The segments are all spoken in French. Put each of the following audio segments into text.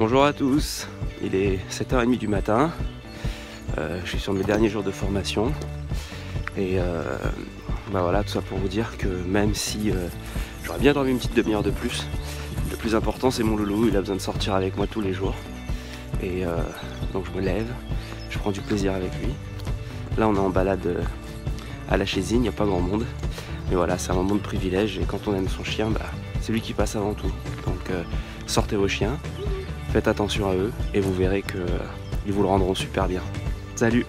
Bonjour à tous, il est 7h30 du matin, je suis sur mes derniers jours de formation et voilà, tout ça pour vous dire que même si j'aurais bien dormi une petite demi-heure de plus, le plus important c'est mon loulou, il a besoin de sortir avec moi tous les jours et donc je me lève, je prends du plaisir avec lui. Là on est en balade à la Chésine, il n'y a pas grand monde, mais voilà, c'est un moment de privilège et quand on aime son chien, c'est lui qui passe avant tout. Donc sortez vos chiens, faites attention à eux et vous verrez qu'ils vous le rendront super bien. Salut!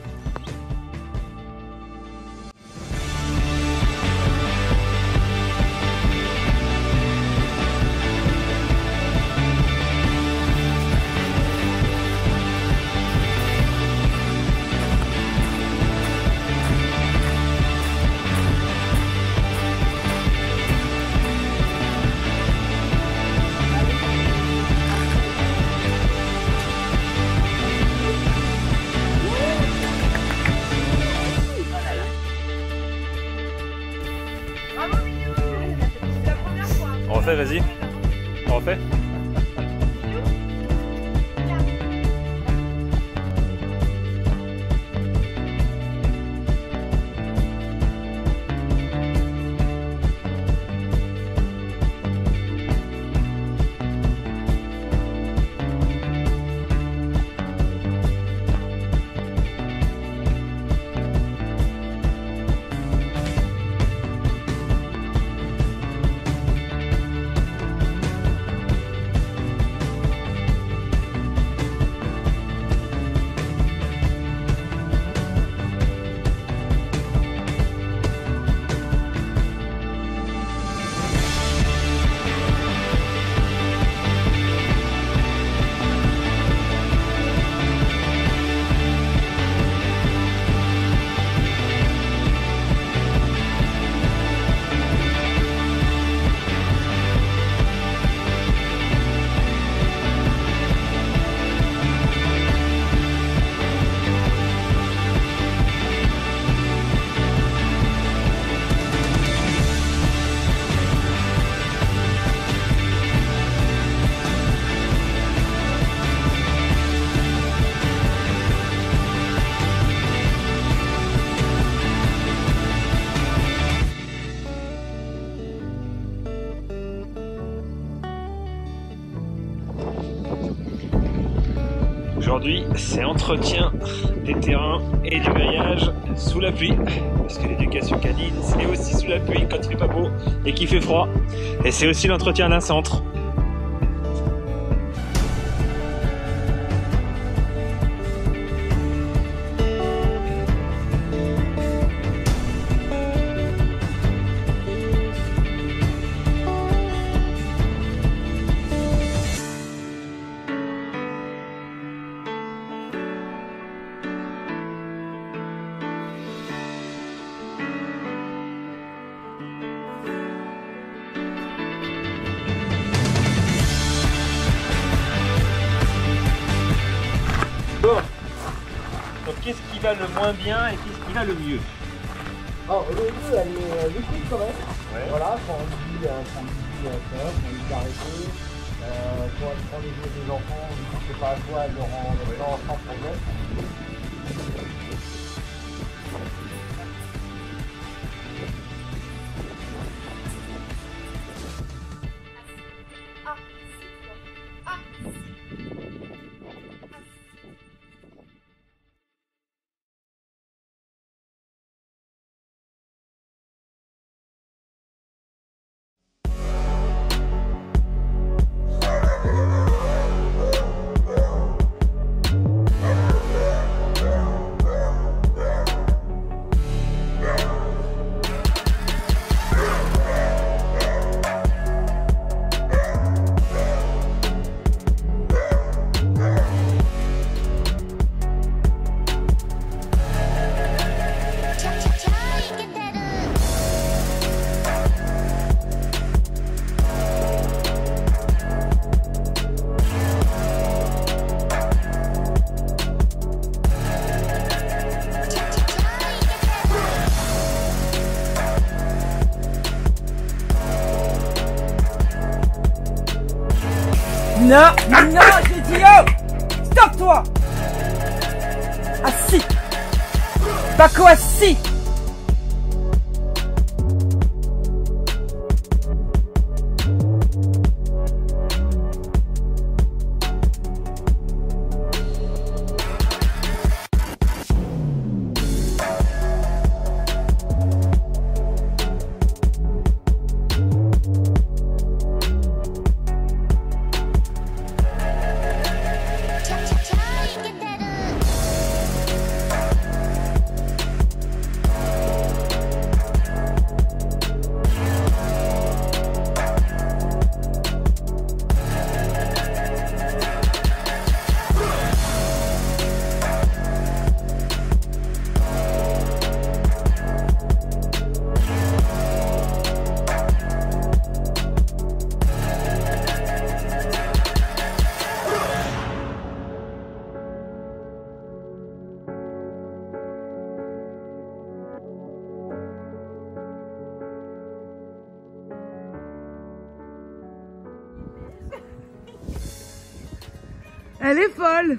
On refait, vas-y. On refait. Aujourd'hui, c'est entretien des terrains et du grillage sous la pluie. Parce que l'éducation canine, c'est aussi sous la pluie quand il fait pas beau et qu'il fait froid. Et c'est aussi l'entretien d'un centre. Bon, donc qu'est-ce qui va le moins bien et qu'est-ce qui va le mieux? Alors, le mieux, elle est liquide quand même. Ouais. Voilà, quand on dit peur, quand on dit d'arrêter, quand elle prend les yeux des enfants, quand c'est pas à toi, elle le rend sans problème. Non, non, j'ai Tio! Stop-toi! Assis! Baco assis! Elle est folle!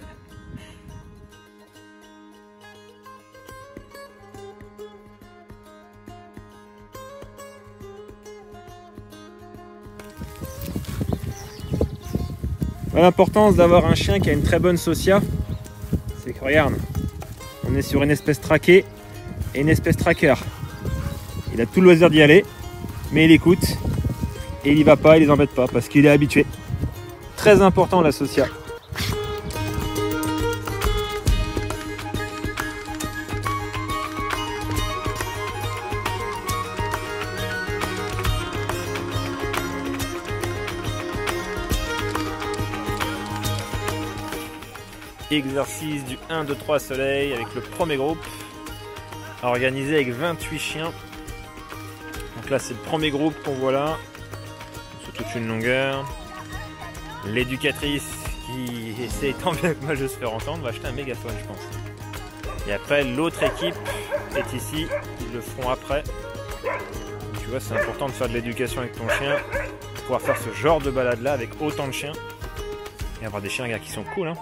L'importance d'avoir un chien qui a une très bonne socia, c'est que regarde, on est sur une espèce traquée et une espèce tracker. Il a tout le loisir d'y aller, mais il écoute et il y va pas, il les embête pas parce qu'il est habitué. Très important la socia. Exercice du 1, 2, 3 soleil avec le premier groupe organisé avec 28 chiens. Donc là c'est le premier groupe qu'on voit là sur toute une longueur. L'éducatrice qui essaie tant bien que mal de se faire entendre va acheter un mégaphone je pense. Et après l'autre équipe est ici, ils le feront après. Donc, tu vois c'est important de faire de l'éducation avec ton chien, pouvoir faire ce genre de balade là avec autant de chiens et avoir des chiens regarde, qui sont cool hein.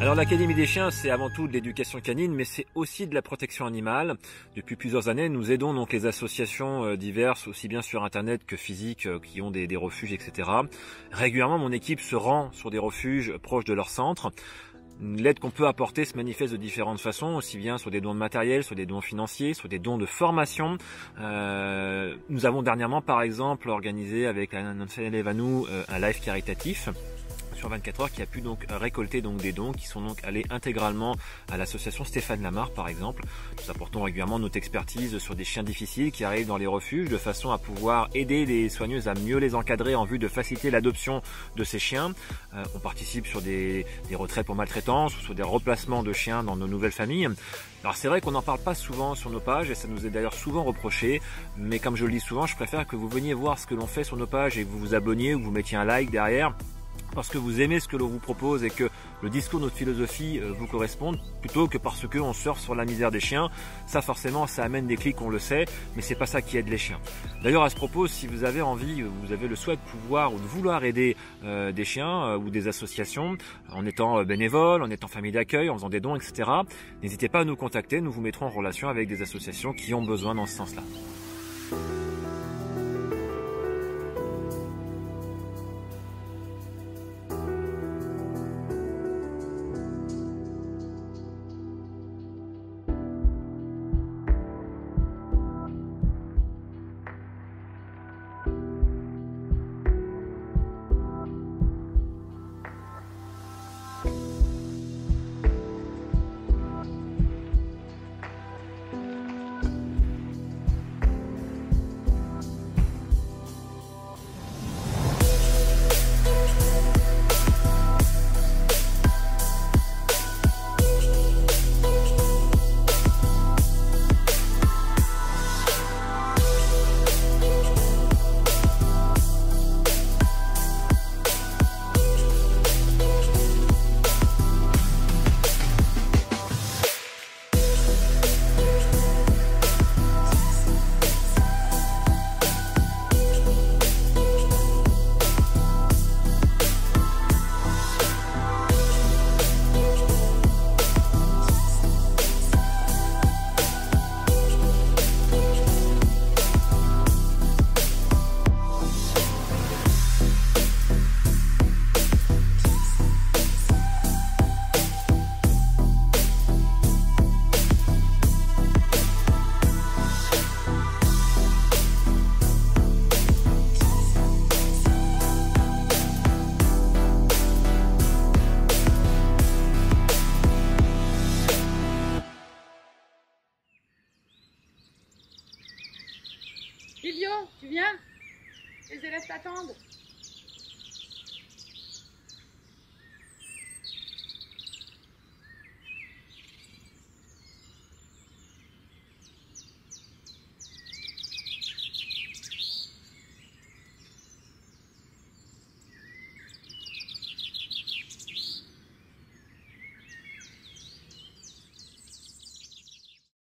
Alors l'Académie des chiens, c'est avant tout de l'éducation canine, mais c'est aussi de la protection animale. Depuis plusieurs années, nous aidons donc les associations diverses, aussi bien sur internet que physiques, qui ont des refuges, etc. Régulièrement, mon équipe se rend sur des refuges proches de leur centre. L'aide qu'on peut apporter se manifeste de différentes façons, aussi bien sur des dons de matériel, sur des dons financiers, sur des dons de formation. Nous avons dernièrement, par exemple, organisé avec un élève à nous un live caritatif sur 24 heures qui a pu donc récolter donc des dons qui sont donc allés intégralement à l'association Stéphane Lamar par exemple. Nous apportons régulièrement notre expertise sur des chiens difficiles qui arrivent dans les refuges de façon à pouvoir aider les soigneuses à mieux les encadrer en vue de faciliter l'adoption de ces chiens. On participe sur des retraits pour maltraitance ou sur des replacements de chiens dans nos nouvelles familles. Alors c'est vrai qu'on n'en parle pas souvent sur nos pages et ça nous est d'ailleurs souvent reproché, mais comme je le dis souvent, je préfère que vous veniez voir ce que l'on fait sur nos pages et que vous vous abonniez ou que vous mettiez un like derrière, parce que vous aimez ce que l'on vous propose et que le discours, notre philosophie vous correspondent, plutôt que parce qu'on surfe sur la misère des chiens. Ça forcément, ça amène des clics, on le sait, mais c'est pas ça qui aide les chiens. D'ailleurs, à ce propos, si vous avez envie, vous avez le souhait de pouvoir ou de vouloir aider des chiens ou des associations, en étant bénévole, en étant famille d'accueil, en faisant des dons, etc., n'hésitez pas à nous contacter, nous vous mettrons en relation avec des associations qui ont besoin dans ce sens-là. Lilio, tu viens? Les élèves t'attendent.